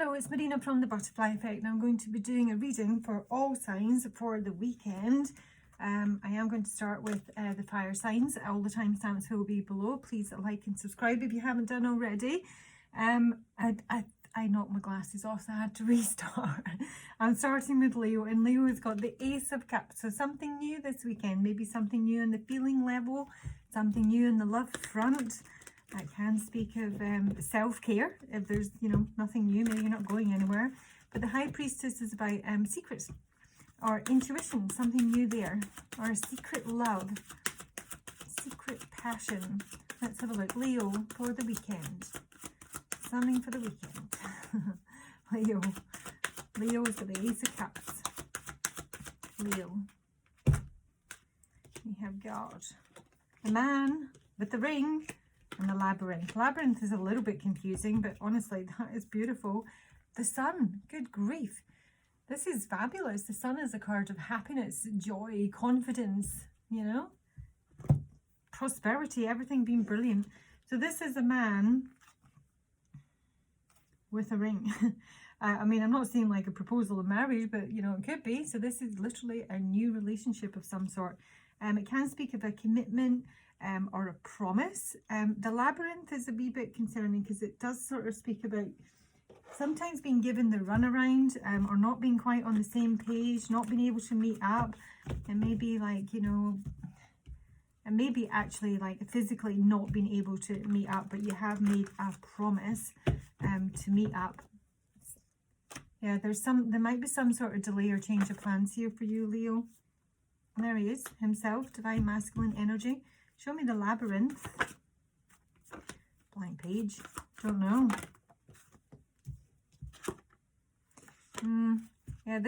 Hello, it's Marina from the Butterfly Effect, and I'm going to be doing a reading for all signs for the weekend. I am going to start with the fire signs. All the timestamps will be below. Please like and subscribe if you haven't done already. I knocked my glasses off, so I had to restart. I'm starting with Leo, and Leo has got the Ace of Cups. So something new this weekend, maybe something new on the feeling level, something new on the love front. I can speak of self-care if there's, nothing new, maybe you're not going anywhere. But the High Priestess is about secrets or intuition, something new there, or a secret love, secret passion. Let's have a look. Leo for the weekend. Something for the weekend. Leo. Leo is got the Ace of Cups. Leo. We have got the man with the ring. And the labyrinth. Labyrinth is a little bit confusing, but honestly, that is beautiful. The sun, good grief. This is fabulous. The sun is a card of happiness, joy, confidence, prosperity, everything being brilliant. So this is a man with a ring. I mean, I'm not saying like a proposal of marriage, but it could be. So this is literally a new relationship of some sort. It can speak of a commitment, or a promise. The labyrinth is a wee bit concerning because it does sort of speak about sometimes being given the runaround, or not being quite on the same page, not being able to meet up, and maybe like, and maybe actually like physically not being able to meet up, but you have made a promise to meet up. Yeah, there might be some sort of delay or change of plans here for you, Leo. And there he is, himself, divine masculine energy. Show me the labyrinth. Blank page. Don't know. Yeah,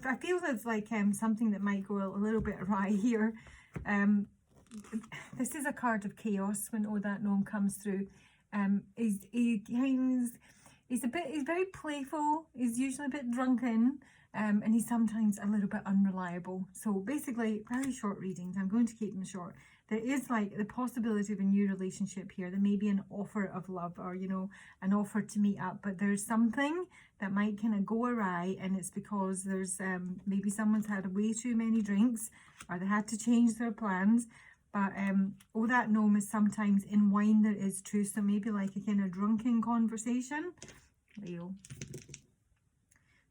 I feel there's like something that might go a little bit awry here. This is a card of chaos when all that gnome comes through. He's very playful. He's usually a bit drunken. And he's sometimes a little bit unreliable. So basically, very short readings. I'm going to keep them short. There is like the possibility of a new relationship here. There may be an offer of love or, an offer to meet up. But there's something that might kind of go awry. And it's because there's maybe someone's had way too many drinks or they had to change their plans. But all that gnome is sometimes in wine there is truth. So maybe like a kind of drunken conversation. Leo.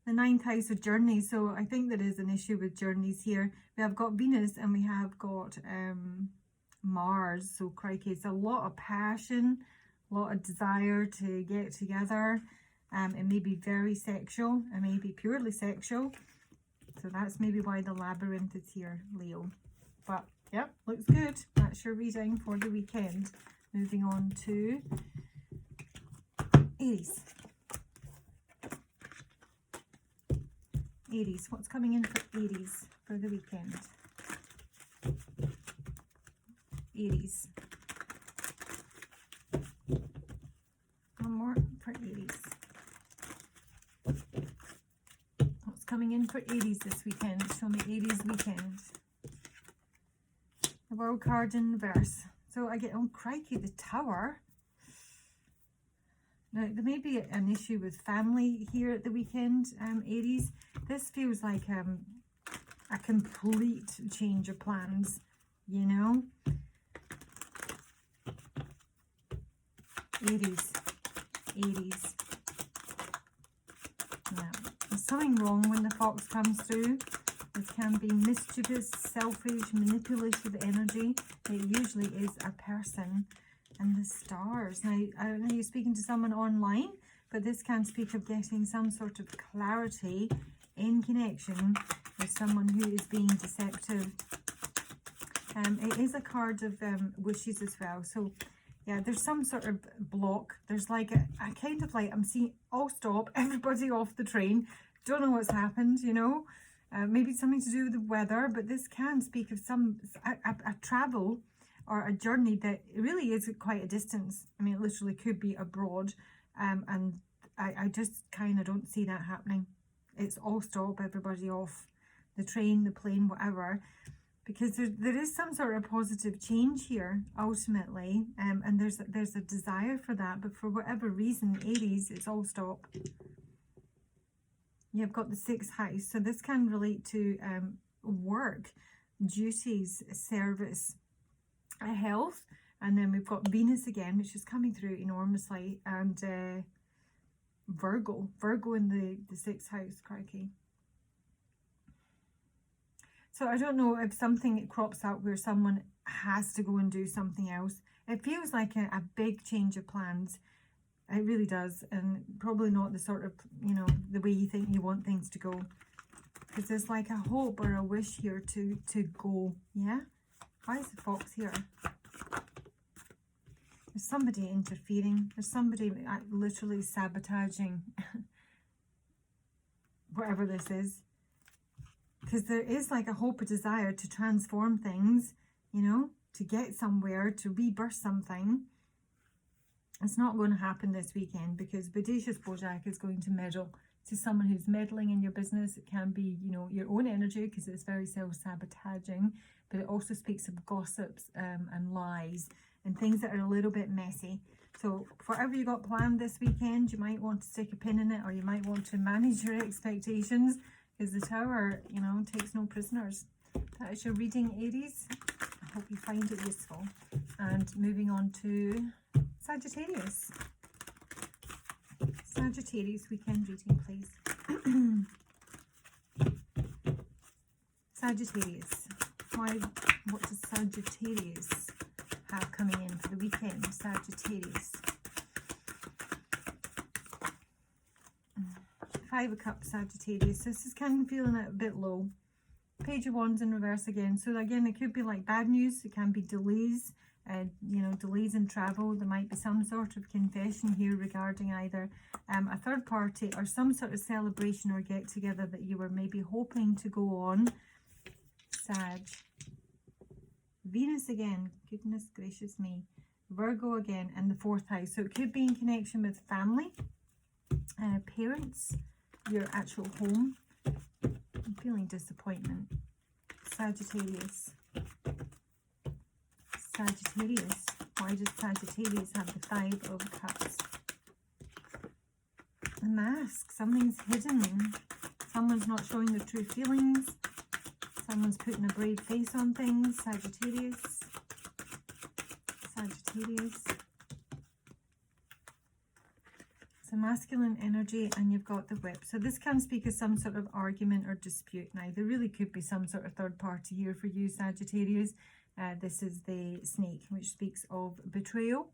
The 9th house of journeys. So I think there is an issue with journeys here. We have got Venus and we have got Mars. So crikey, it's a lot of passion, a lot of desire to get together. It may be very sexual, it may be purely sexual. So that's maybe why the labyrinth is here, Leo. But yep, looks good. That's your reading for the weekend. Moving on to Aries. Aries, what's coming in for Aries for the weekend? Aries. One more for Aries. What's coming in for Aries this weekend? Show me Aries weekend. The World card in reverse. So I get, oh crikey, the Tower. Now, there may be an issue with family here at the weekend, Aries. This feels like a complete change of plans, Aries. Now, there's something wrong when the fox comes through. This can be mischievous, selfish, manipulative energy. It usually is a person. And the stars. Now, I don't know, you're speaking to someone online, but this can speak of getting some sort of clarity in connection with someone who is being deceptive. It is a card of wishes as well. So, yeah, there's some sort of block. There's like a kind of like, I'm seeing, oh, stop, everybody off the train. Don't know what's happened, Maybe something to do with the weather, but this can speak of a travel or a journey that really is quite a distance. I mean, it literally could be abroad. And I just kind of don't see that happening. It's all stop, everybody off the train, the plane, whatever. Because there is some sort of positive change here, ultimately. And there's a desire for that. But for whatever reason, Aries, it's all stop. you've got the 6th house. So this can relate to work, duties, service, health. And then we've got Venus again, which is coming through enormously. And Virgo in the 6th house, crikey. So I don't know if something crops up where someone has to go and do something else. It feels like a big change of plans. It really does. And probably not the sort of, you know, the way you think you want things to go. Because there's like a hope or a wish here to go. Yeah? Why is the fox here? There's somebody interfering. There's somebody literally sabotaging whatever this is. Because there is like a hope, a desire to transform things, you know, to get somewhere, to rebirth something. It's not going to happen this weekend because Bodacious Bojack is going to meddle. To someone who's meddling in your business, it can be, you know, your own energy because it's very self-sabotaging, but it also speaks of gossips and lies and things that are a little bit messy. So whatever you got planned this weekend, you might want to stick a pin in it, or you might want to manage your expectations. Because the Tower, you know, takes no prisoners. That is your reading, Aries. I hope you find it useful. And moving on to Sagittarius. Sagittarius weekend reading, please. Sagittarius. What does Sagittarius have coming in for the weekend? Sagittarius. 5 of Cups, Sagittarius. This is kind of feeling a bit low. Page of Wands in reverse again. So again, it could be like bad news. It can be delays, you know, delays in travel. There might be some sort of confession here regarding either a third party or some sort of celebration or get together that you were maybe hoping to go on. Sag. Venus again. Goodness gracious me. Virgo again in the 4th house. So it could be in connection with family, parents, your actual home. I'm feeling disappointment. Sagittarius. Sagittarius. Why does Sagittarius have the 5 of Cups? The Mask. Something's hidden. Someone's not showing their true feelings. Someone's putting a brave face on things. Sagittarius. Sagittarius. So masculine energy, and you've got the Whip. So this can speak of some sort of argument or dispute. Now, there really could be some sort of third party here for you, Sagittarius. This is the Snake, which speaks of betrayal,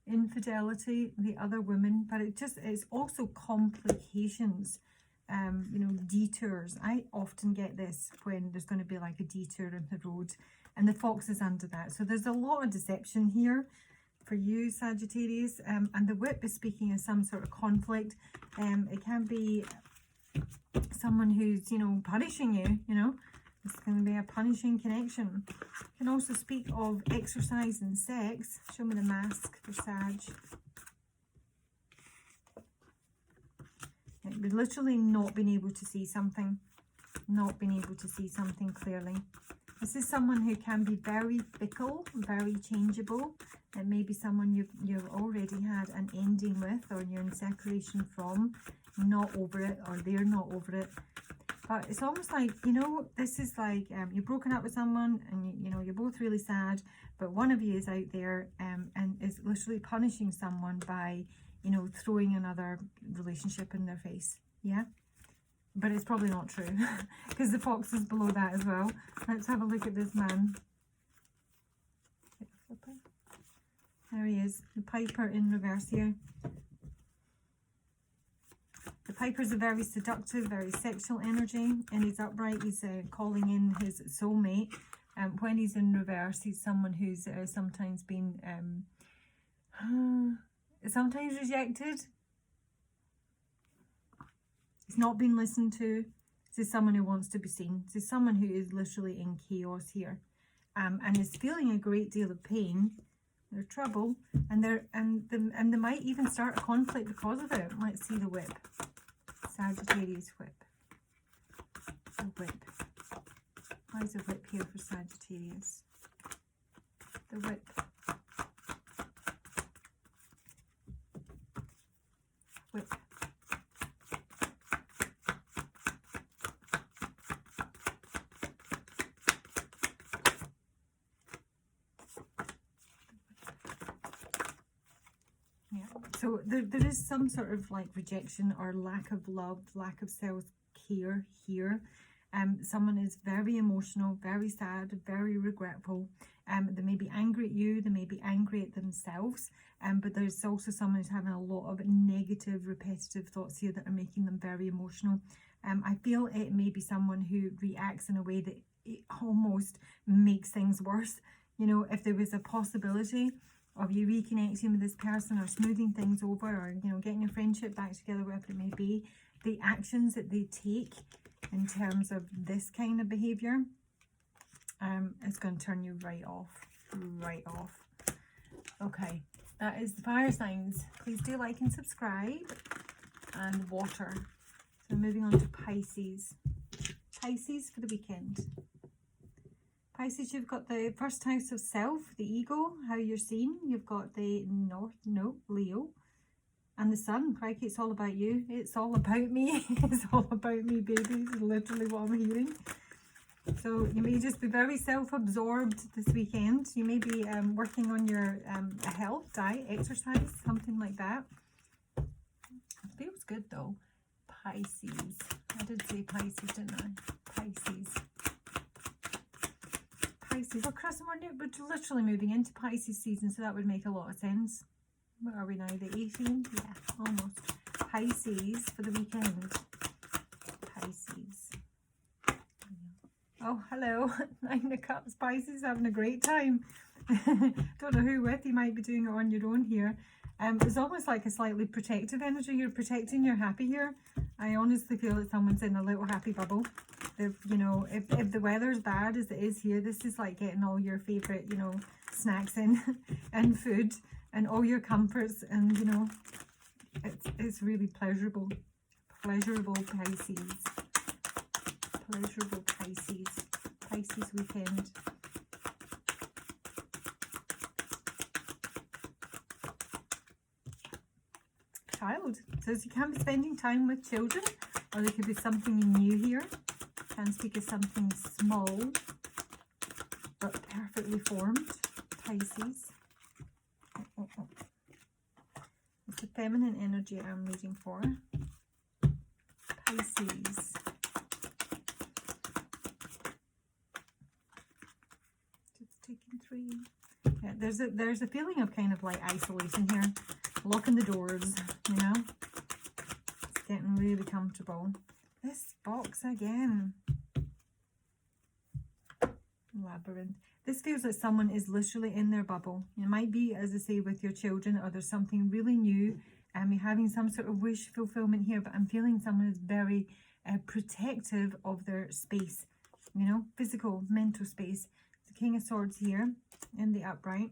infidelity, the other woman, but it's also complications, you know, detours. I often get this when there's going to be like a detour in the road, and the Fox is under that. So there's a lot of deception here for you, Sagittarius, and the Whip is speaking of some sort of conflict. It can be someone who's, you know, punishing you, you know. It's going to be a punishing connection. It can also speak of exercise and sex. Show me the Mask for Sag. It would literally not being able to see something. Not being able to see something clearly. This is someone who can be very fickle, very changeable. It may be someone you've already had an ending with, or you're in separation from, not over it, or they're not over it. But it's almost like, you know, this is like you've broken up with someone, and you know, you're both really sad, but one of you is out there and is literally punishing someone by, you know, throwing another relationship in their face. Yeah? But it's probably not true because the Fox is below that as well. Let's have a look at this man. There he is, the Piper in reverse here. The Piper's a very seductive, very sexual energy. In his upright, he's calling in his soulmate. When he's in reverse, he's someone who's sometimes been sometimes rejected. He's not been listened to. This is someone who wants to be seen. This is someone who is literally in chaos here, and is feeling a great deal of pain. There's trouble, and they might even start a conflict because of it. Let's see the Whip. Sagittarius Whip. The Whip. Why is the Whip here for Sagittarius? The Whip. Whip. So there is some sort of like rejection or lack of love, lack of self-care here. Someone is very emotional, very sad, very regretful. They may be angry at you, they may be angry at themselves, but there's also someone who's having a lot of negative, repetitive thoughts here that are making them very emotional. I feel it may be someone who reacts in a way that it almost makes things worse. You know, if there was a possibility of you reconnecting with this person or smoothing things over, or, you know, getting your friendship back together, whatever it may be, the actions that they take in terms of this kind of behavior, it's going to turn you right off. Okay, that is the fire signs. Please do like and subscribe. And water. So moving on to Pisces. Pisces for the weekend. Pisces, you've got the first house of self, the ego, how you're seen. You've got the Leo. And the sun. Crikey, it's all about you. It's all about me. It's all about me, baby. It's literally what I'm hearing. So you may just be very self-absorbed this weekend. You may be working on your health, diet, exercise, something like that. It feels good though. Pisces. I did say Pisces, didn't I? Pisces. Pisces. Oh, Chris, we're literally moving into Pisces season, so that would make a lot of sense. Where are we now? The 18th? Yeah, almost. Pisces for the weekend. Pisces. Oh, hello. 9 of Cups. Pisces having a great time. Don't know who with. You might be doing it on your own here. It's almost like a slightly protective energy. You're protecting your happy here. I honestly feel that someone's in a little happy bubble. You know, if the weather's bad as it is here, this is like getting all your favourite, you know, snacks in and food and all your comforts, and, you know, it's really pleasurable. Pleasurable Pisces. Pleasurable Pisces. Pisces weekend. Child. Says you can be spending time with children, or there could be something new here. Can speak of something small but perfectly formed. Pisces. It's the feminine energy I'm reading for. Pisces. Just taking 3. Yeah, there's a feeling of kind of like isolation here. Locking the doors, you know. It's getting really comfortable. This box again. Labyrinth. This feels like someone is literally in their bubble. It might be, as I say, with your children, or there's something really new. You're having some sort of wish fulfillment here, but I'm feeling someone is very protective of their space. You know, physical, mental space. The King of Swords here in the upright.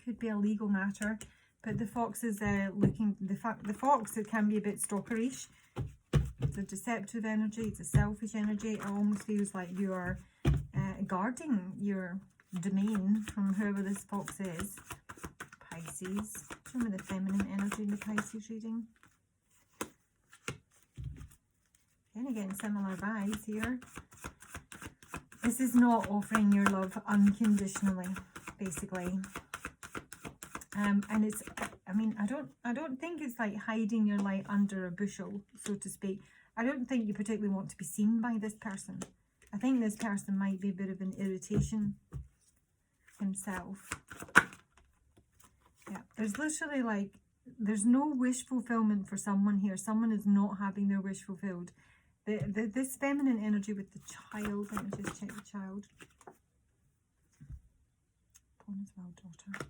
Could be a legal matter. But the fox is looking, the fox, it can be a bit stalkerish. It's a deceptive energy, it's a selfish energy. It almost feels like you are guarding your domain from whoever this fox is. Pisces. Show me the feminine energy in the Pisces reading. And again, similar vibes here. This is not offering your love unconditionally, basically. And it's, I mean, I don't think it's like hiding your light under a bushel, so to speak. I don't think you particularly want to be seen by this person. I think this person might be a bit of an irritation himself. Yeah, there's literally like, there's no wish fulfillment for someone here. Someone is not having their wish fulfilled. This feminine energy with the child, let me just check the child. Pawn as well, daughter.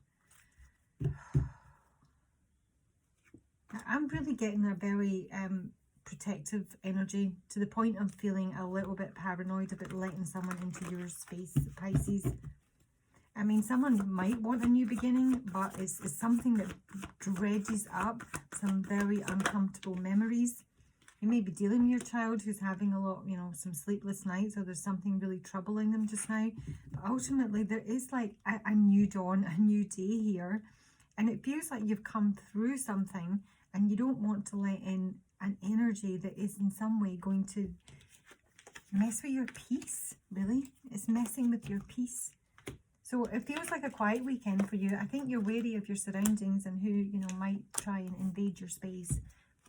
I'm really getting a very protective energy, to the point of feeling a little bit paranoid about letting someone into your space, Pisces. I mean, someone might want a new beginning, but it's something that dredges up some very uncomfortable memories. You may be dealing with your child who's having a lot, you know, some sleepless nights, or there's something really troubling them just now. But ultimately, there is like a new dawn, a new day here. And it feels like you've come through something, and you don't want to let in an energy that is in some way going to mess with your peace, really. It's messing with your peace. So it feels like a quiet weekend for you. I think you're wary of your surroundings and who, you know, might try and invade your space.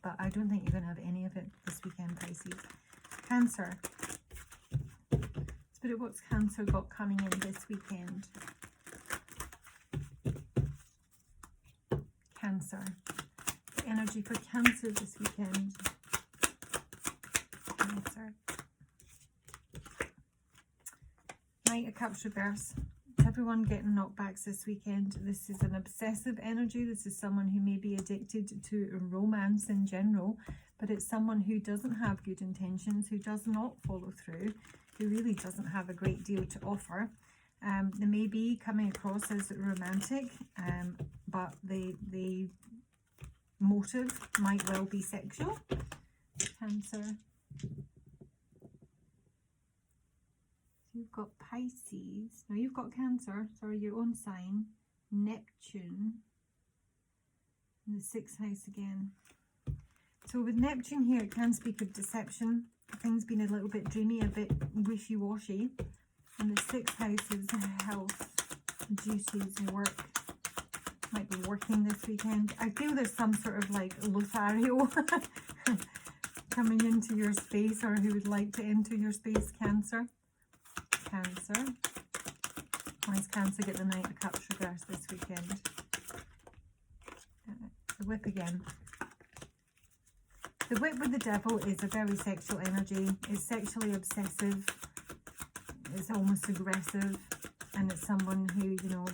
But I don't think you're going to have any of it this weekend, Pisces. Cancer. Spirit, what's Cancer got coming in this weekend? Cancer. The energy for Cancer this weekend. Cancer. Knight of Cups reverse. Everyone getting knockbacks this weekend. This is an obsessive energy. This is someone who may be addicted to romance in general, but it's someone who doesn't have good intentions, who does not follow through, who really doesn't have a great deal to offer. They may be coming across as romantic, but the motive might well be sexual. Cancer. You've got Pisces. No, you've got Cancer. Sorry, your own sign. Neptune. And the 6th house again. So with Neptune here, it can speak of deception. Things being a little bit dreamy, a bit wishy-washy. And the 6th house is health, duties, work. Might be working this weekend. I feel there's some sort of like Lothario coming into your space, or who would like to enter your space, Cancer. Cancer. Why does Cancer get the Knight of Cups reverse this weekend? The Whip again. The Whip with the Devil is a very sexual energy. It's sexually obsessive. It's almost aggressive. And it's someone who, you know,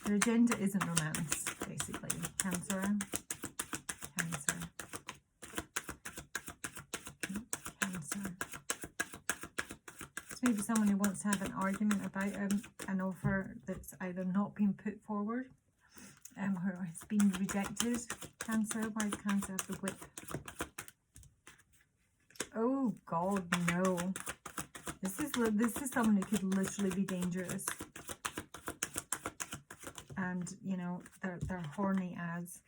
their agenda isn't romance, basically. Cancer. Cancer. Maybe someone who wants to have an argument about an offer that's either not been put forward or has been rejected. Cancer. Why does Cancer have the Whip? Oh God, no. This is someone who could literally be dangerous. And, you know, they're horny as.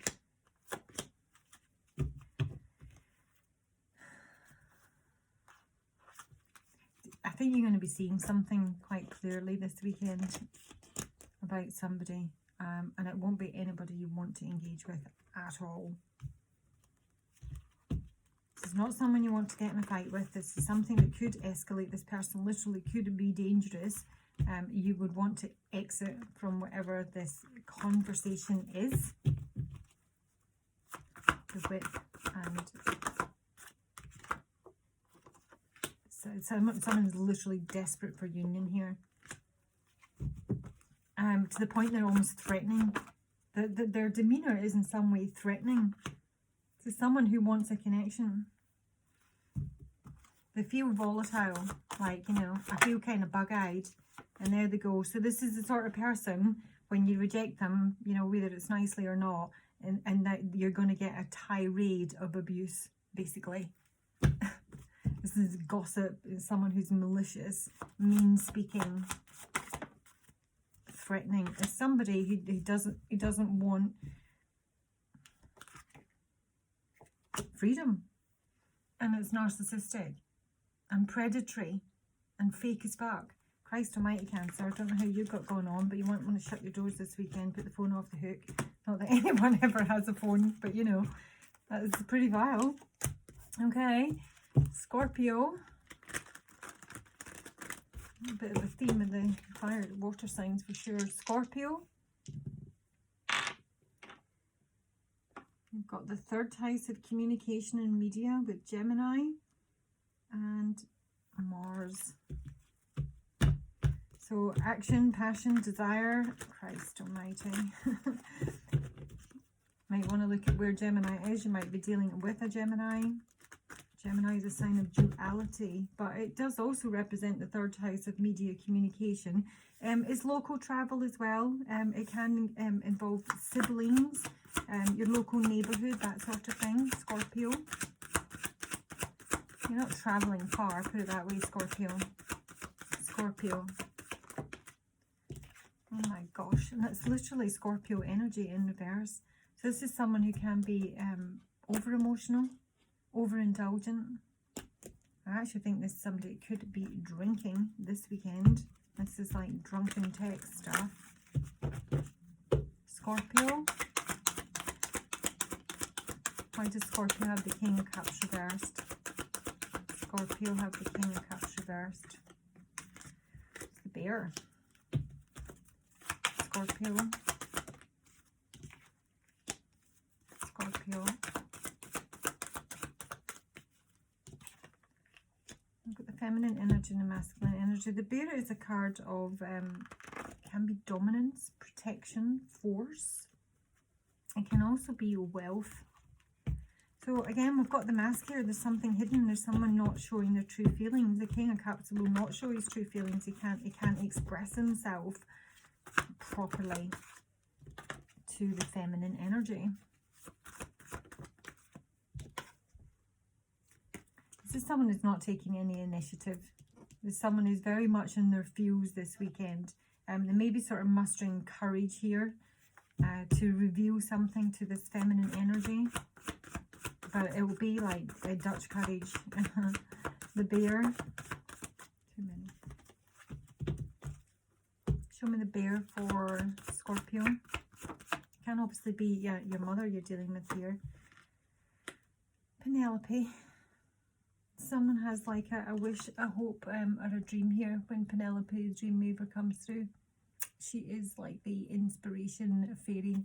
I think you're going to be seeing something quite clearly this weekend about somebody, and it won't be anybody you want to engage with at all. This is not someone you want to get in a fight with. This is something that could escalate. This person literally could be dangerous. You would want to exit from whatever this conversation is. The Whip and... Someone's literally desperate for union here. To the point they're almost threatening. Their demeanour is in some way threatening. To someone who wants a connection. They feel volatile. Like, you know, I feel kind of bug-eyed. And there they go. So this is the sort of person, when you reject them, you know, whether it's nicely or not, and that you're going to get a tirade of abuse, basically. This is gossip. It's someone who's malicious, mean-speaking, threatening. It's somebody who doesn't want freedom, and it's narcissistic and predatory and fake as fuck. Christ almighty, Cancer. I don't know how you've got going on, but you might want to shut your doors this weekend, put the phone off the hook. Not that anyone ever has a phone, but you know, that is pretty vile. Okay. Scorpio, a bit of a theme of the fire water signs for sure. Scorpio, we've got the 3rd house of communication and media with Gemini and Mars. So action, passion, desire. Christ almighty. Might want to look at where Gemini is. You might be dealing with a Gemini. Gemini is a sign of duality, but it does also represent the 3rd house of media communication. It's local travel as well. It can involve siblings, your local neighbourhood, that sort of thing. Scorpio. You're not travelling far, put it that way, Scorpio. Scorpio. Oh my gosh, and that's literally Scorpio energy in reverse. So this is someone who can be over-emotional, overindulgent, I actually think this somebody could be drinking this weekend. This is like drunken text stuff. Scorpio. Why does Scorpio have the King of Cups reversed? Scorpio have the King of Cups reversed. It's the Bear. Scorpio. Scorpio. Look at the feminine energy and the masculine energy. The Bear is a card of, can be dominance, protection, force. It can also be wealth. So again, we've got the mask here. There's something hidden. There's someone not showing their true feelings. The King of Cups will not show his true feelings. He can't express himself properly to the feminine energy. This is someone who's not taking any initiative. There's someone who's very much in their feels this weekend. They may be sort of mustering courage here to reveal something to this feminine energy. But it will be like a Dutch courage. The Bear. Too many. Show me the Bear for Scorpio. Can obviously be your mother you're dealing with here. Penelope. Someone has like a wish, a hope, or a dream here when Penelope, the dream weaver, comes through. She is like the inspiration fairy.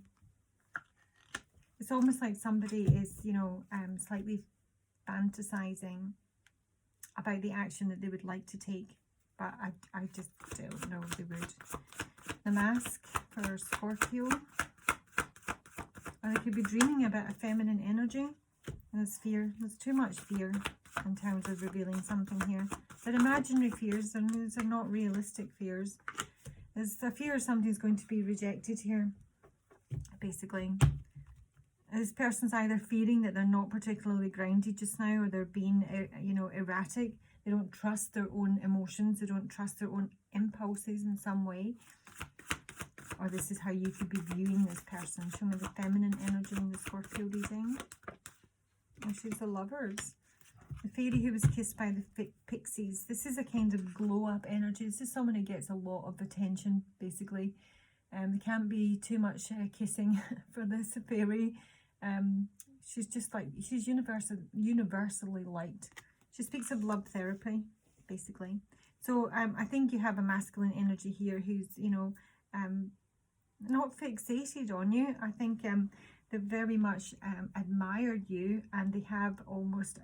It's almost like somebody is, you know, slightly fantasizing about the action that they would like to take. But I just don't know if they would. The mask for Scorpio. Or they could be dreaming about a feminine energy. And there's fear. There's too much fear in terms of revealing something here. They're imaginary fears, and these are not realistic fears. There's a fear somebody's going to be rejected here, basically. This person's either fearing that they're not particularly grounded just now, or they're being, you know, erratic. They don't trust their own emotions. They don't trust their own impulses in some way. Or this is how you could be viewing this person. Show me the feminine energy in the Scorpio reading. And she's the Lovers. The fairy who was kissed by the pixies. This is a kind of glow-up energy. This is someone who gets a lot of attention, basically. There can't be too much kissing for this fairy. She's just like, she's universally liked. She speaks of love therapy, basically. So I think you have a masculine energy here who's, you know, not fixated on you. I think they very much admire you, and they have almost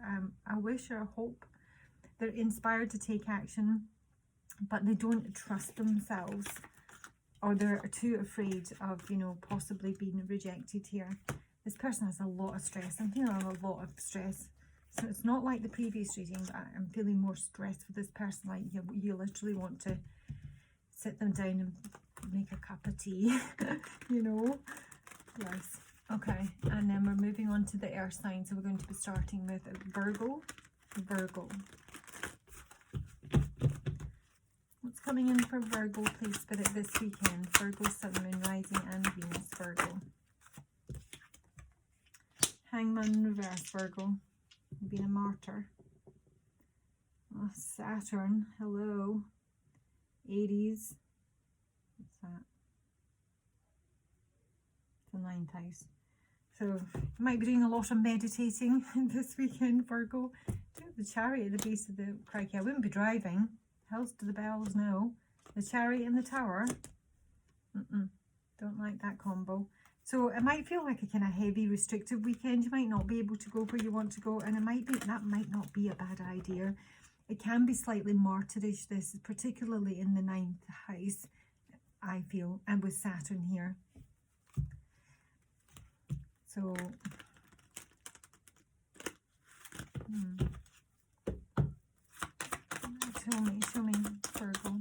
a wish or a hope. They're inspired to take action, but they don't trust themselves, or they're too afraid of, you know, possibly being rejected here. This person has a lot of stress. I'm feeling a lot of stress. So it's not like the previous reading, but I'm feeling more stressed for this person. Like you literally want to sit them down and make a cup of tea, you know. Yes. Okay, and then we're moving on to the earth signs. So we're going to be starting with Virgo. Virgo. What's coming in for Virgo, please, Spirit, this weekend? Virgo, Sun, Moon, Rising, and Venus, Virgo. Hangman reverse, Virgo. You've been a martyr. Oh, Saturn, hello. Aries. What's that? The 9th house. So you might be doing a lot of meditating this weekend, Virgo. Do the Chariot at the base of the crikey. I wouldn't be driving. Hells to the bells, no. The Chariot and the Tower. Don't like that combo. So it might feel like a kind of heavy, restrictive weekend. You might not be able to go where you want to go, and that might not be a bad idea. It can be slightly martyrish, this, particularly in the 9th house, I feel, and with Saturn here. So, show me, Virgo.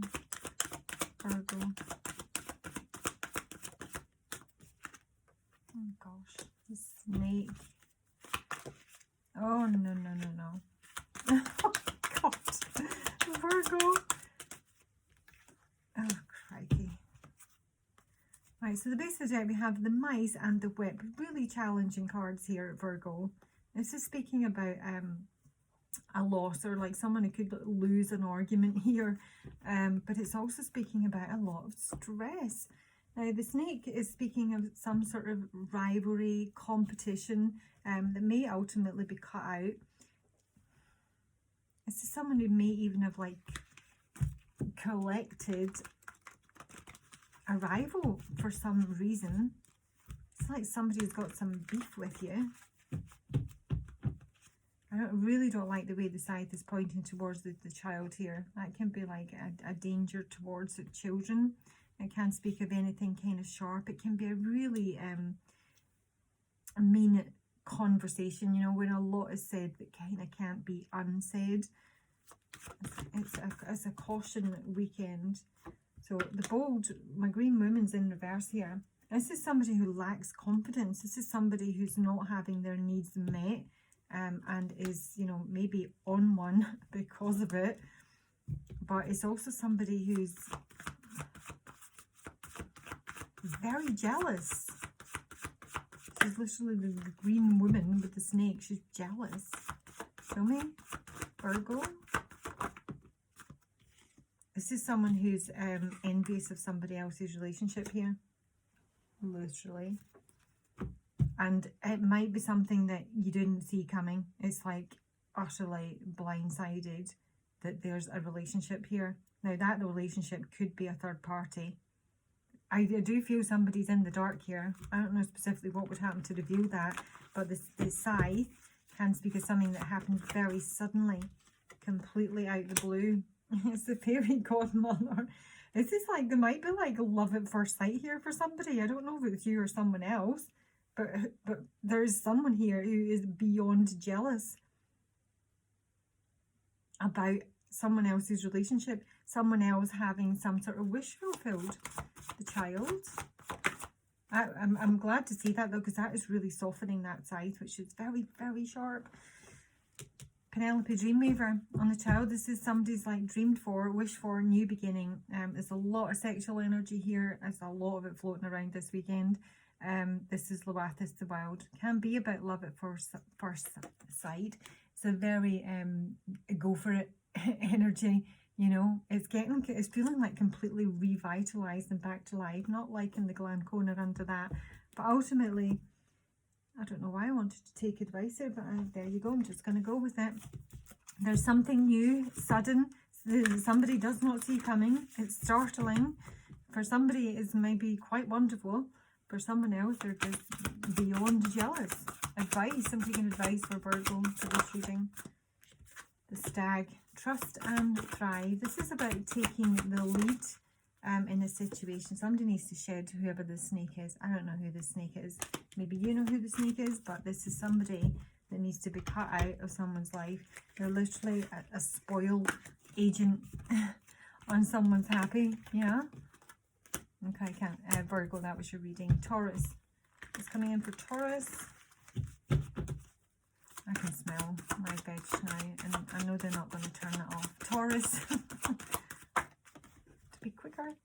Oh gosh, the snake. Oh no. Oh God, Virgo. Oh crikey. Right, so the base of the deck we have the mice and the whip. Really challenging cards here, Virgo. This is speaking about a loss, or like someone who could lose an argument here. But it's also speaking about a lot of stress. Now, the snake is speaking of some sort of rivalry, competition that may ultimately be cut out. This is someone who may even have like collected a rival for some reason. It's like somebody's got some beef with you. I really don't like the way the scythe is pointing towards the child here. That can be like a danger towards the children. It can speak of anything kind of sharp. It can be a really mean conversation, you know, when a lot is said that kind of can't be unsaid. It's a caution weekend. So the bold, my green woman's in reverse here. This is somebody who lacks confidence. This is somebody who's not having their needs met, and is, you know, maybe on one because of it. But it's also somebody who's very jealous. She's literally the green woman with the snake. She's jealous. Show me, Virgo. This is someone who's envious of somebody else's relationship here. Literally. And it might be something that you didn't see coming. It's like utterly blindsided that there's a relationship here. Now, that relationship could be a third party. I do feel somebody's in the dark here. I don't know specifically what would happen to reveal that, but this scythe can speak of something that happened very suddenly, completely out of the blue. It's the fairy godmother. This is like, there might be like love at first sight here for somebody. I don't know if it's you or someone else, but there's someone here who is beyond jealous about someone else's relationship, someone else having some sort of wish fulfilled. The child. I'm glad to see that though, because that is really softening that scythe, which is very, very sharp. Penelope Dreamweaver on the child. This is somebody's like dreamed for, wished for, new beginning. There's a lot of sexual energy here. There's a lot of it floating around this weekend. This is Loathis the Wild. Can be about love at first sight. It's a very go for it energy. You know, it's feeling like completely revitalized and back to life. Not like in the Glancorner under that, but ultimately, I don't know why I wanted to take advice here, but there you go. I'm just going to go with it. There's something new, sudden, somebody does not see coming. It's startling. For somebody, it's maybe quite wonderful. For someone else, they're just beyond jealous. Advice. I'm taking advice for Virgo for this reading. The Stag. Trust and thrive. This is about taking the lead in a situation. Somebody needs to shed whoever the snake is. I don't know who the snake is. Maybe you know who the snake is, but this is somebody that needs to be cut out of someone's life. They're literally a spoil agent on someone's happy. Yeah. Okay, Virgo, that was your reading. Taurus. It's coming in for Taurus. I can smell my veg now, and I know they're not going to turn it off. Taurus. To be quicker.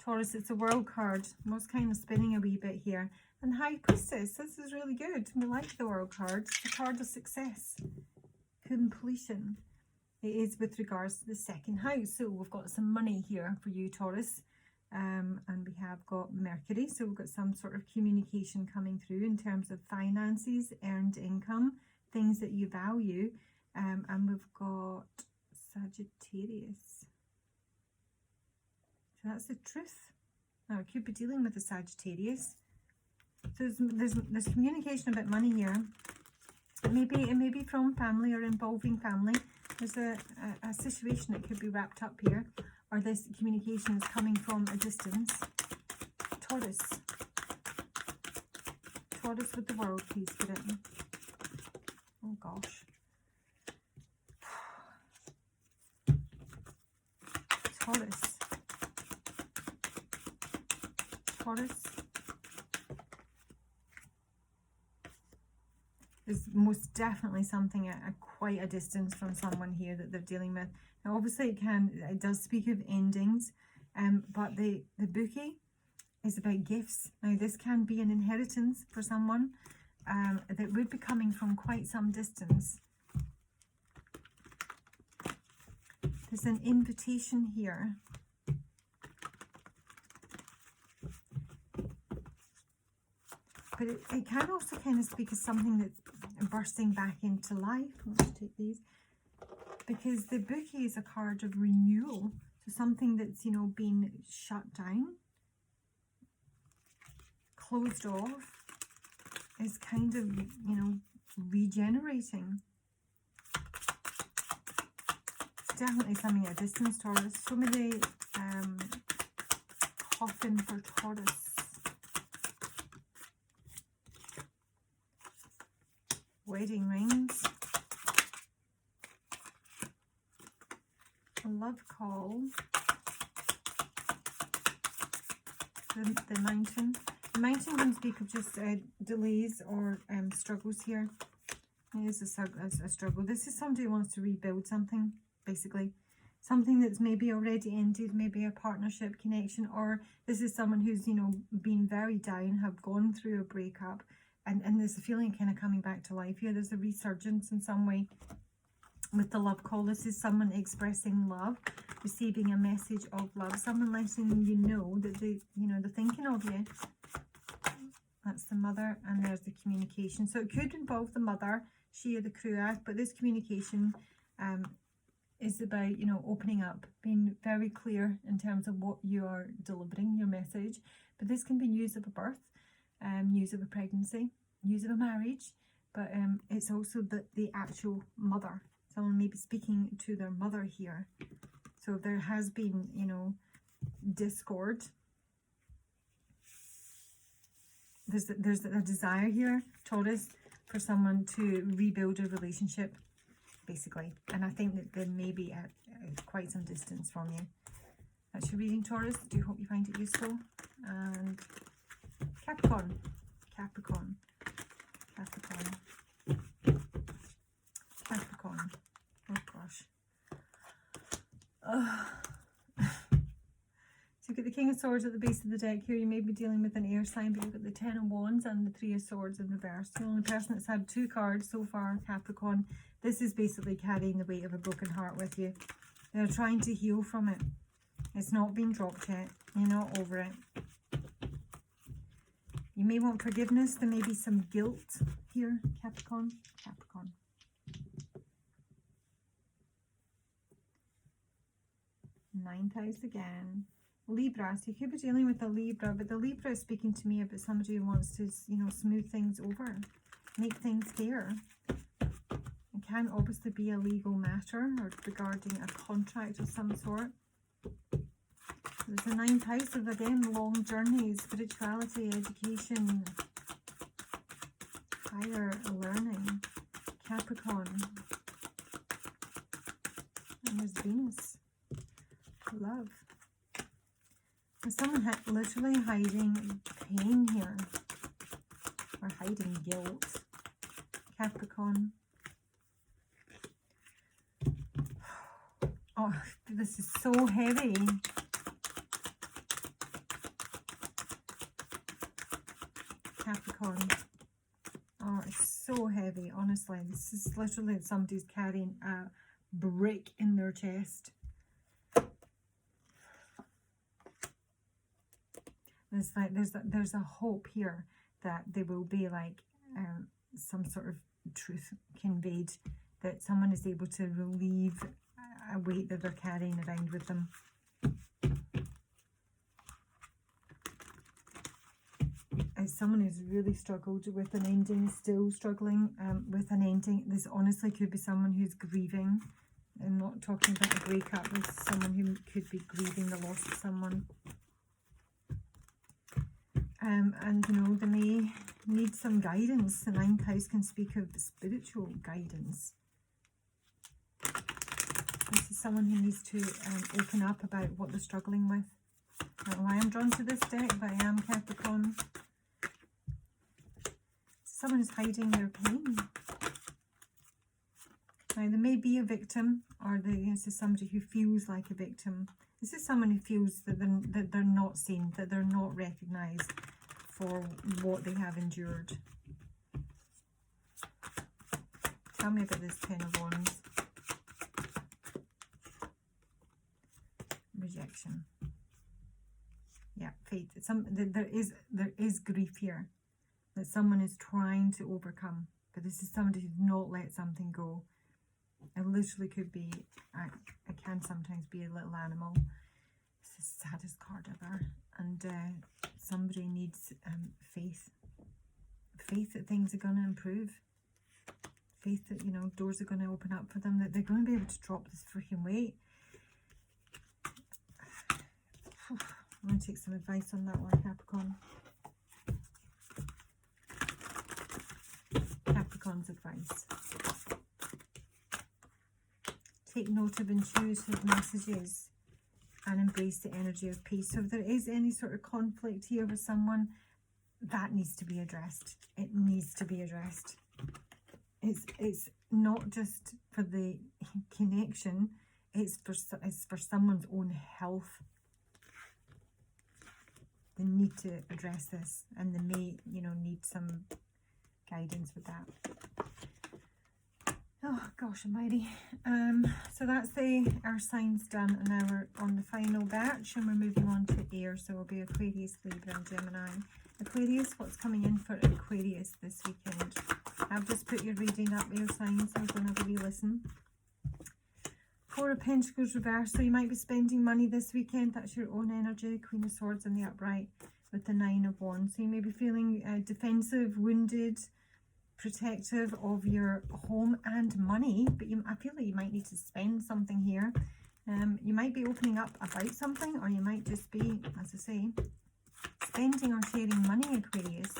Taurus, it's a world card. Most kind of spinning a wee bit here. And High Priestess, this is really good. We like the world card. It's a card of success. Completion. It is with regards to the second house. So we've got some money here for you, Taurus. And we have got Mercury, so we've got some sort of communication coming through in terms of finances, earned income, things that you value, and we've got Sagittarius. So that's the truth. Now, I could be dealing with the Sagittarius. So there's communication about money here. It may be from family or involving family. There's a situation that could be wrapped up here. Or this communication is coming from a distance. Taurus. Taurus with the world, please, put it in. Oh gosh. Taurus. Taurus. There's most definitely something at quite a distance from someone here that they're dealing with. Now, obviously, it does speak of endings, but the bouquet is about gifts. Now, this can be an inheritance for someone that would be coming from quite some distance. There's an invitation here. But it can also kind of speak of something that's bursting back into life. Let's take these. Because the bouquet is a card of renewal. So something that's, you know, been shut down, closed off, is kind of, you know, regenerating. It's definitely something at a distance, Taurus. So many coffin for Taurus. Wedding rings. A love call. The mountain. The mountain can speak of just delays or struggles here. It is a struggle. This is somebody who wants to rebuild something, basically. Something that's maybe already ended, maybe a partnership connection, or this is someone who's, you know, been very down, have gone through a breakup, and there's a feeling kind of coming back to life here. There's a resurgence in some way with the love call. This is someone expressing love, receiving a message of love, someone letting you know that they, you know, they're thinking of you. That's the mother, and there's the communication. So it could involve the mother, she or the Kruak, but this communication is about, you know, opening up, being very clear in terms of what you are delivering, your message. But this can be news of a birth, news of a pregnancy, news of a marriage, but it's also the actual mother. Someone may be speaking to their mother here. So there has been, you know, discord. There's a desire here, Taurus, for someone to rebuild a relationship, basically. And I think that there may be at quite some distance from you. That's your reading, Taurus. Do hope you find it useful. And Capricorn. Capricorn. Capricorn. Capricorn. Oh gosh. So you've got the King of Swords at the base of the deck here. You may be dealing with an air sign, but you've got the Ten of Wands and the Three of Swords in reverse. The only person that's had 2 cards so far, Capricorn. This is basically carrying the weight of a broken heart with you. They're trying to heal from it. It's not been dropped yet. You're not over it. You may want forgiveness. There may be some guilt here, Capricorn. Capricorn. Ninth house again. Libra. So you could be dealing with a Libra, but the Libra is speaking to me about somebody who wants to, you know, smooth things over, make things fair. It can obviously be a legal matter or regarding a contract of some sort. There's the ninth house of, again, long journeys, spirituality, education, higher learning, Capricorn. And there's Venus, love. There's someone literally hiding pain here, or hiding guilt, Capricorn. Oh, this is so heavy. Capricorn. Oh, it's so heavy, honestly. This is literally somebody's carrying a brick in their chest. It's like there's a hope here that there will be like some sort of truth conveyed, that someone is able to relieve a weight that they're carrying around with them. As someone who's really struggled with an ending, still struggling with an ending. This honestly could be someone who's grieving. I'm not talking about a breakup. This is someone who could be grieving the loss of someone. And, you know, they may need some guidance. The ninth house can speak of spiritual guidance. This is someone who needs to open up about what they're struggling with. I don't know why I'm drawn to this deck, but I am, Capricorn. Someone is hiding their pain. Now, there may be a victim, or this is somebody who feels like a victim. This is someone who feels that they're not seen, that they're not recognised for what they have endured. Tell me about this Ten of Wands. fate. There is grief here that someone is trying to overcome. But this is somebody who's not let something go. It literally could be, it can sometimes be a little animal. It's the saddest card ever. And somebody needs faith. Faith that things are going to improve. Faith that, you know, doors are going to open up for them. That they're going to be able to drop this freaking weight. I'm going to take some advice on that one, Capricorn. Capricorn's advice. Take note of intuitive messages and embrace the energy of peace. So if there is any sort of conflict here with someone, that needs to be addressed. It needs to be addressed. It's not just for the connection, it's for someone's own health. They need to address this, and they may, you know, need some guidance with that. Oh gosh almighty. So that's the earth signs done, and now we're on the final batch, and we're moving on to air. So it'll be Aquarius, Libra and Gemini. Aquarius, what's coming in for Aquarius this weekend? I've just put your reading up, air signs. I'm going to have a wee listen. Four of Pentacles reversed, so you might be spending money this weekend. That's your own energy. Queen of Swords in the upright with the Nine of Wands. So you may be feeling defensive, wounded, protective of your home and money, but I feel like you might need to spend something here. You might be opening up about something, or you might just be, as I say, spending or sharing money, Aquarius.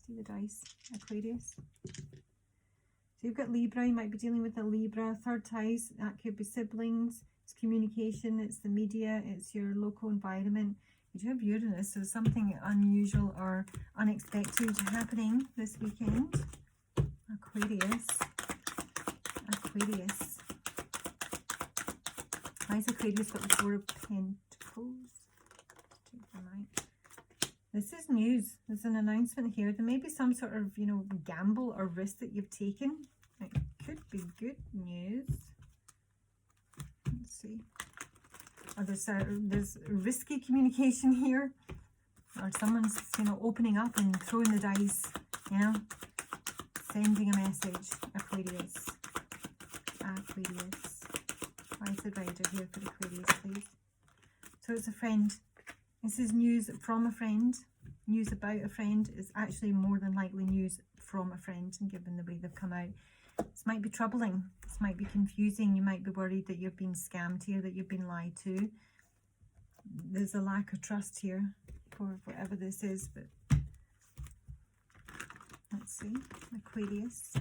See the dice, Aquarius. So you've got Libra, you might be dealing with a Libra. Third ties, that could be siblings, it's communication, it's the media, it's your local environment. You do have Uranus, so something unusual or unexpected happening this weekend. Aquarius. Why is Aquarius got the Four of Pentacles? This is news. There's an announcement here. There may be some sort of, you know, gamble or risk that you've taken. It could be good news. Let's see. Or there's risky communication here. Or someone's, you know, opening up and throwing the dice, you know. Sending a message. Aquarius. Why is the rider here for Aquarius, please? So it's a friend. This is news from a friend. News about a friend is actually more than likely news from a friend, and given the way they've come out. This might be troubling. This might be confusing. You might be worried that you've been scammed here, that you've been lied to. There's a lack of trust here for whatever this is, but let's see. Aquarius.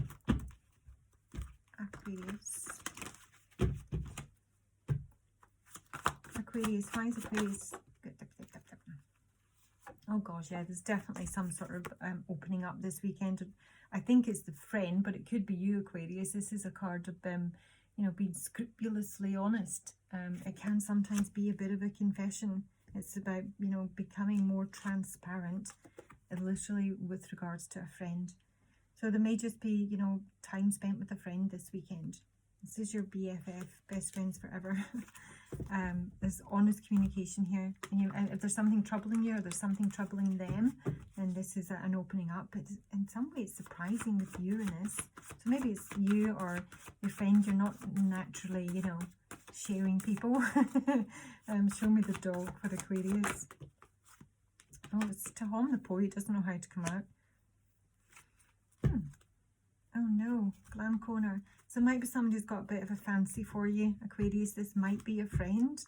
Why is Aquarius? Oh gosh, yeah, there's definitely some sort of opening up this weekend. I think it's the friend, but it could be you, Aquarius. This is a card of you know, being scrupulously honest. It can sometimes be a bit of a confession. It's about, you know, becoming more transparent, literally with regards to a friend. So there may just be, you know, time spent with a friend this weekend. This is your BFF, best friends forever. There's honest communication here, and if there's something troubling you or there's something troubling them, then this is an opening up. But in some way it's surprising with Uranus, so maybe it's you or your friend. You're not naturally, you know, sharing people. Show me the dog for Aquarius. Oh, it's Tahom the poet, doesn't know how to come out. Oh no, Glam Corner. So it might be somebody who's got a bit of a fancy for you, Aquarius. This might be a friend.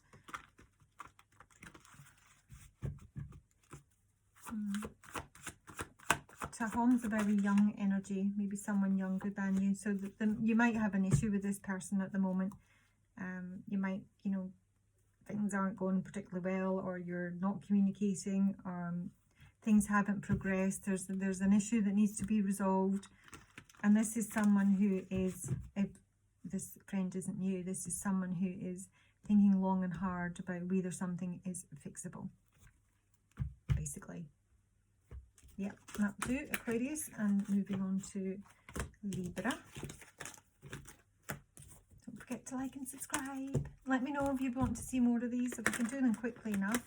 Tahom's a very young energy, maybe someone younger than you. So you might have an issue with this person at the moment. You might, you know, things aren't going particularly well, or you're not communicating, things haven't progressed. There's an issue that needs to be resolved. And this is someone who is, if this friend isn't you, this is someone who is thinking long and hard about whether something is fixable, basically. Yeah, that'll do, Aquarius. And moving on to Libra. Don't forget to like and subscribe. Let me know if you want to see more of these, if I can do them quickly enough.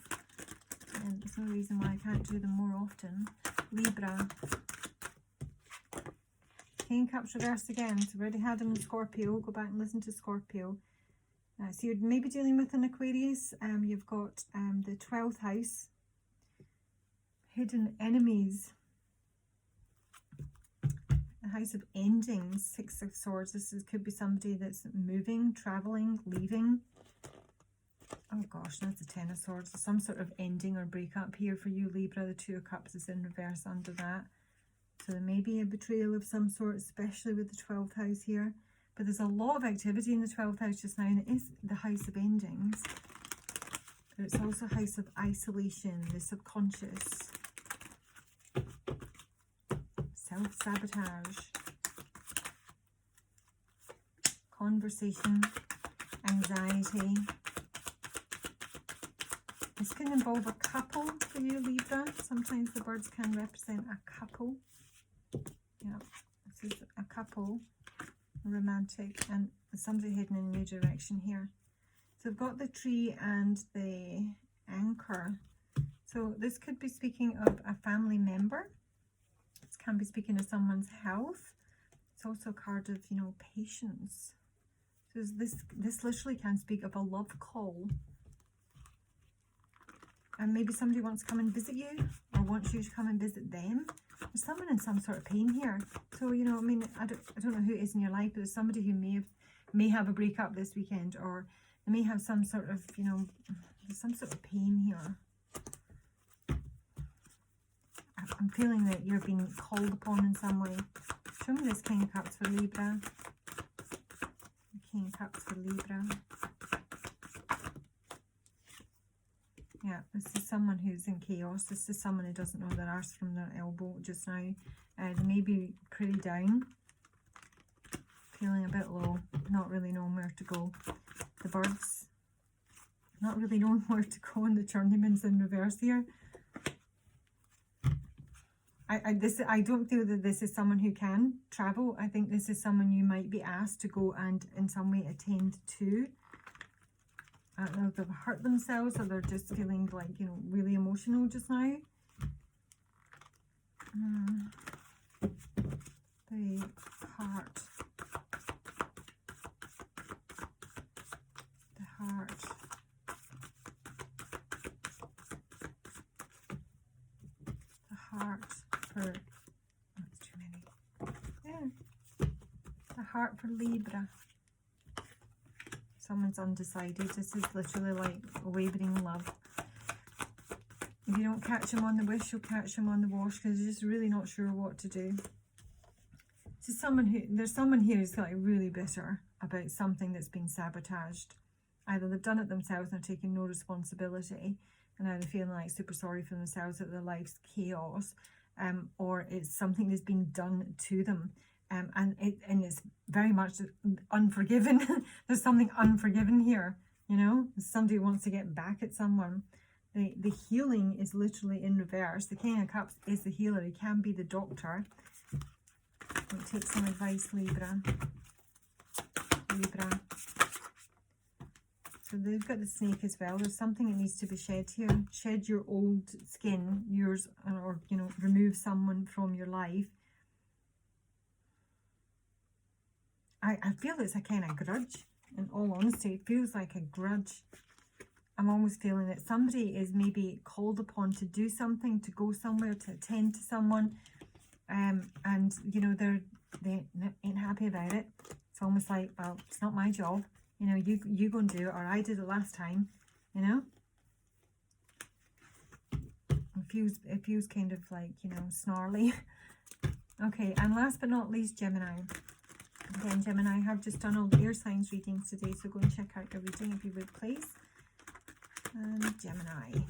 And there's no reason why I can't do them more often. Libra. King of Cups reversed again. So we already had them in Scorpio. Go back and listen to Scorpio. So you're maybe dealing with an Aquarius. You've got the 12th house. Hidden enemies. The house of endings. 6 of Swords. This could be somebody that's moving, traveling, leaving. Oh gosh, that's the 10 of Swords. Some sort of ending or breakup here for you, Libra. The 2 of Cups is in reverse under that. So there may be a betrayal of some sort, especially with the 12th house here. But there's a lot of activity in the 12th house just now, and it is the house of endings. But it's also a house of isolation, the subconscious. Self-sabotage. Conversation. Anxiety. This can involve a couple for you, Libra. Sometimes the birds can represent a couple. Yeah, this is a couple, romantic, and somebody heading in a new direction here. So we've got the tree and the anchor. So this could be speaking of a family member. This can be speaking of someone's health. It's also a card of, you know, patience. So this literally can speak of a love call. And maybe somebody wants to come and visit you, or wants you to come and visit them. There's someone in some sort of pain here. So, you know, I mean, I don't know who it is in your life, but there's somebody who may have a breakup this weekend, or they may have some sort of, you know, there's some sort of pain here. I'm feeling that you're being called upon in some way. Show me this King of Cups for Libra. King of Cups for Libra. Yeah, this is someone who's in chaos. This is someone who doesn't know their arse from their elbow just now. They may be pretty down, feeling a bit low, not really knowing where to go. The birds, not really knowing where to go, and the journeyman's in reverse here. I don't feel that this is someone who can travel. I think this is someone you might be asked to go and in some way attend to. I don't know if they've hurt themselves, or they're just feeling like, you know, really emotional just now. The heart. The heart. The heart for... That's too many. Yeah. The heart for Libra. Someone's undecided. This is literally like a wavering love. If you don't catch him on the wish, you'll catch him on the wash, because you're just really not sure what to do. This is someone who, there's someone here who's like really bitter about something that's been sabotaged. Either they've done it themselves and are taking no responsibility, and now they're feeling like super sorry for themselves that their life's chaos, or it's something that's been done to them. And it's very much unforgiven. There's something unforgiven here, you know. Somebody wants to get back at someone. The healing is literally in reverse. The King of Cups is the healer. He can be the doctor. We'll take some advice, Libra. Libra. So they've got the snake as well. There's something that needs to be shed here. Shed your old skin, yours, or, you know, remove someone from your life. I feel it's a kind of grudge, in all honesty. It feels like a grudge. I'm almost feeling that somebody is maybe called upon to do something, to go somewhere, to attend to someone, and, you know, they ain't happy about it. It's almost like, well, it's not my job. You know, you go and do it, or I did it last time, you know. It feels kind of like, you know, snarly. Okay, and last but not least, Gemini. Again, Gemini, I have just done all the air signs readings today, so go and check out your reading if you would, please. And Gemini.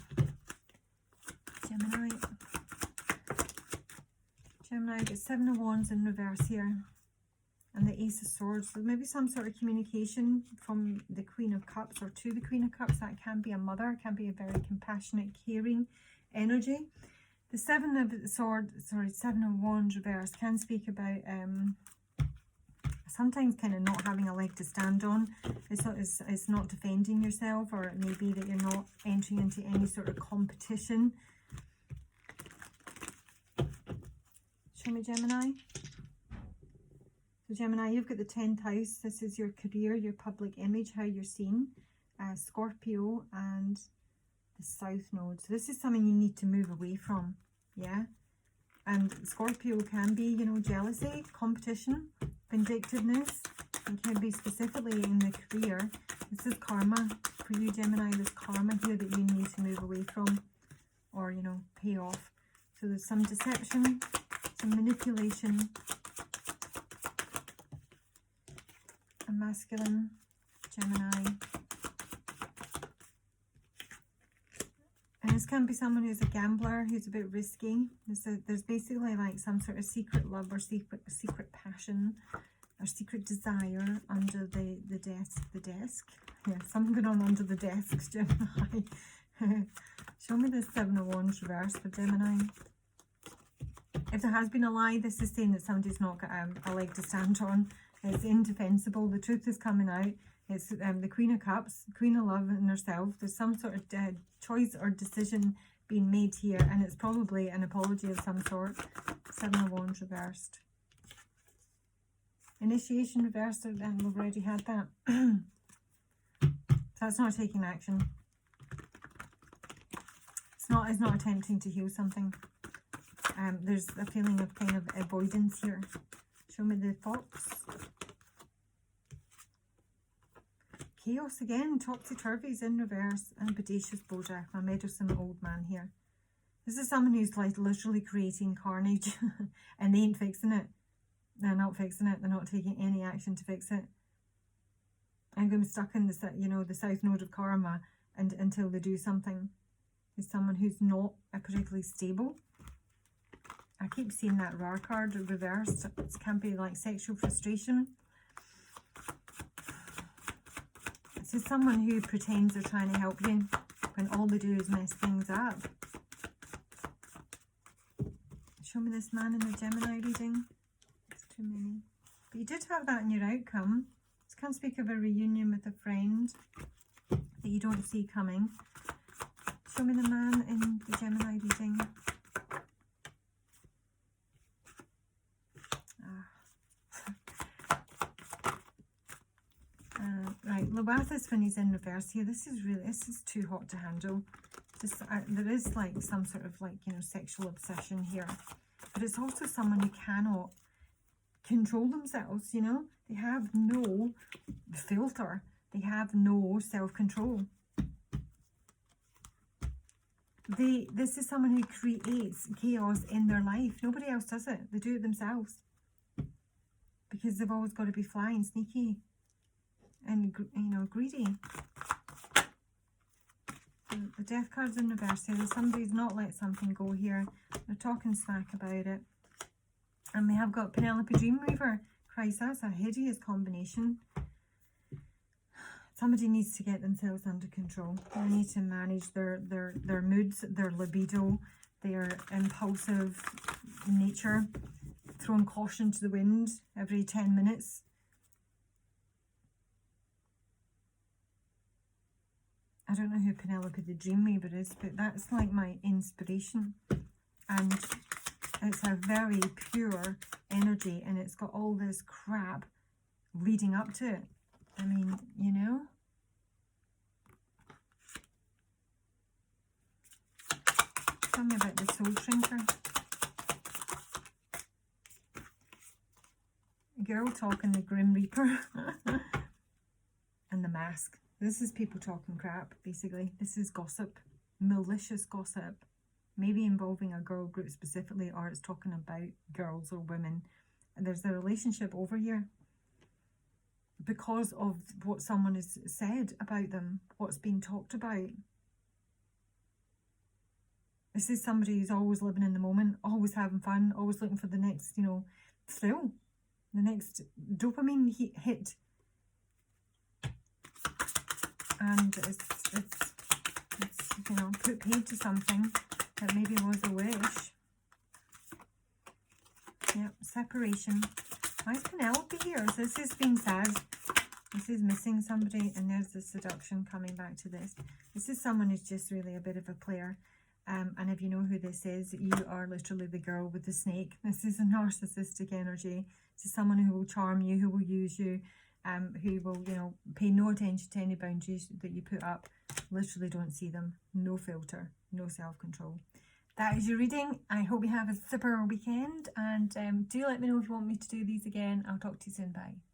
Gemini, get 7 of Wands in reverse here. And the Ace of Swords. So maybe some sort of communication from the Queen of Cups or to the Queen of Cups. That can be a mother, can be a very compassionate, caring energy. The 7 of Wands reverse can speak about a sometimes kind of not having a leg to stand on. It's not defending yourself, or it may be that you're not entering into any sort of competition. Show me Gemini. So Gemini, you've got the 10th house. This is your career, your public image, how you're seen. Scorpio and the South Node. So this is something you need to move away from. Yeah. And Scorpio can be, you know, jealousy, competition, vindictiveness. It can be specifically in the career. This is karma for you, Gemini. There's karma here that you need to move away from, or, you know, pay off. So there's some deception, some manipulation. A masculine Gemini. And this can be someone who's a gambler, who's a bit risky. There's basically like some sort of secret love, or secret passion, or secret desire under the desk. Yeah, something going on under the desk, Gemini. Show me the 7 of Wands reverse for Gemini. If there has been a lie, this is saying that somebody's not got a leg to stand on. It's indefensible. The truth is coming out. It's the Queen of Cups, Queen of Love in herself. There's some sort of choice or decision being made here, and it's probably an apology of some sort. 7 of Wands reversed. Initiation reversed, and we've already had that. So that's not taking action. It's not attempting to heal something. There's a feeling of kind of avoidance here. Show me the Fox. Chaos again, topsy-turvies in reverse, and bodacious Bojack, my meddlesome old man here. This is someone who's like literally creating carnage and they ain't fixing it. They're not fixing it. They're not taking any action to fix it. I'm going to be stuck in the, you know, the South Node of karma and until they do something. It's someone who's not particularly stable. I keep seeing that rare card reversed. It can be like sexual frustration. This is someone who pretends they're trying to help you when all they do is mess things up. Show me this man in the Gemini reading. It's too many. But you did have that in your outcome. This can speak of a reunion with a friend that you don't see coming. Show me the man in the Gemini reading. Right, Loathis when he's in reverse here. This is too hot to handle. There is like some sort of like, you know, sexual obsession here. But it's also someone who cannot control themselves, you know. They have no filter. They have no self-control. This is someone who creates chaos in their life. Nobody else does it. They do it themselves. Because they've always got to be flying sneaky and, you know, greedy. The death card's in reverse here. Somebody's not let something go here. They're talking smack about it. And we have got Penelope Dreamweaver. Christ, that's a hideous combination. Somebody needs to get themselves under control. They need to manage their moods, their libido, their impulsive nature, throwing caution to the wind every 10 minutes. I don't know who Penelope the Dreamweaver is, but that's like my inspiration. And it's a very pure energy, and it's got all this crap leading up to it. I mean, you know. Tell me about the Soul Shrinker. Girl talking the Grim Reaper. And the Mask. This is people talking crap, basically. This is gossip. Malicious gossip. Maybe involving a girl group specifically, or it's talking about girls or women. And there's a relationship over here. Because of what someone has said about them, what's being talked about. This is somebody who's always living in the moment, always having fun, always looking for the next, you know, thrill, the next dopamine hit. And it's you know, put paid to something that maybe was a wish. Yep, separation. Why is Penelope here? So this is being sad. This is missing somebody, and there's the seduction coming back to this. This is someone who's just really a bit of a player. And if you know who this is, you are literally the girl with the snake. This is a narcissistic energy. This is someone who will charm you, who will use you, who will, you know, pay no attention to any boundaries that you put up. Literally don't see them. No filter, no self-control. That is your reading. I hope you have a super weekend, and do let me know if you want me to do these again. I'll talk to you soon. Bye.